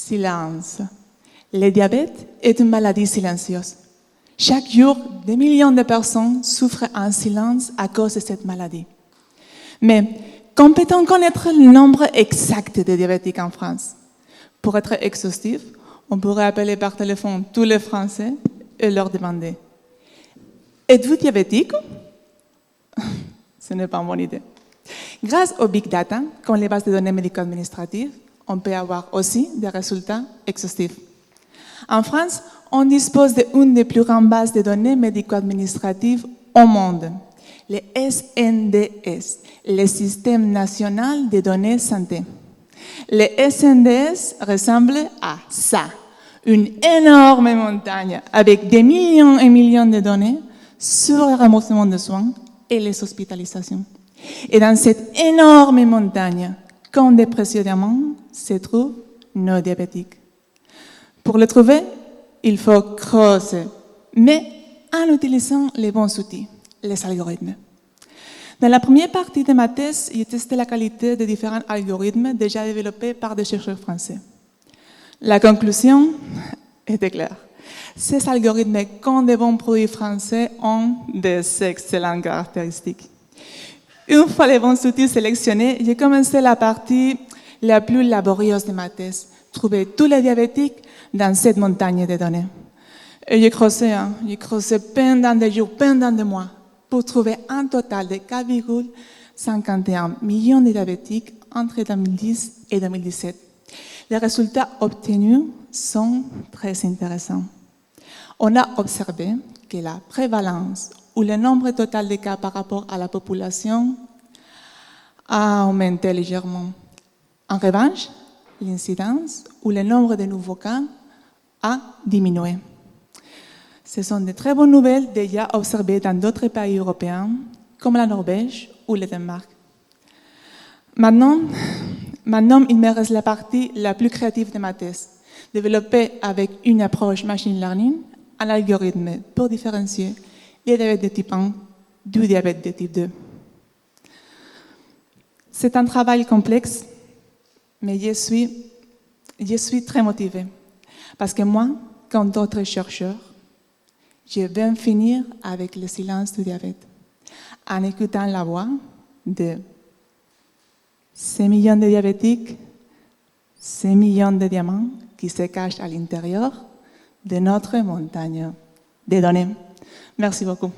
Silence. Le diabète est une maladie silencieuse. Chaque jour, des millions de personnes souffrent en silence à cause de cette maladie. Mais comment peut-on connaître le nombre exact de diabétiques en France? Pour être exhaustif, on pourrait appeler par téléphone tous les Français et leur demander « Êtes-vous diabétique ?» Ce n'est pas une bonne idée. Grâce au Big Data, comme les bases de données médico-administratives, on peut avoir aussi des résultats exhaustifs. En France, on dispose d'une des plus grandes bases de données médico-administratives au monde, le SNDS, le Système national des données santé. Le SNDS ressemble à ça, une énorme montagne avec des millions et millions de données sur le remboursement de soins et les hospitalisations. Et dans cette énorme montagne, comme des précieux diamants, se trouvent nos diabétiques. Pour le trouver, il faut creuser, mais en utilisant les bons outils, les algorithmes. Dans la première partie de ma thèse, j'ai testé la qualité de différents algorithmes déjà développés par des chercheurs français. La conclusion était claire. Ces algorithmes, comme des bons produits français, ont des excellentes caractéristiques. Une fois les bons outils sélectionnés, j'ai commencé la partie la plus laborieuse de ma thèse, trouver tous les diabétiques dans cette montagne de données. Et j'ai creusé pendant des jours, pendant des mois, pour trouver un total de 4,51 millions de diabétiques entre 2010 et 2017. Les résultats obtenus sont très intéressants. On a observé que la prévalence ou le nombre total de cas par rapport à la population a augmenté légèrement. En revanche, l'incidence ou le nombre de nouveaux cas a diminué. Ce sont de très bonnes nouvelles déjà observées dans d'autres pays européens, comme la Norvège ou le Danemark. Maintenant, il me reste la partie la plus créative de ma thèse, développer avec une approche machine learning un algorithme pour différencier le diabète de type 1 du diabète de type 2. C'est un travail complexe, mais je suis très motivée. Parce que moi, comme d'autres chercheurs, je vais finir avec le silence du diabète, en écoutant la voix de ces millions de diabétiques, ces millions de diamants qui se cachent à l'intérieur de notre montagne de données. Merci beaucoup.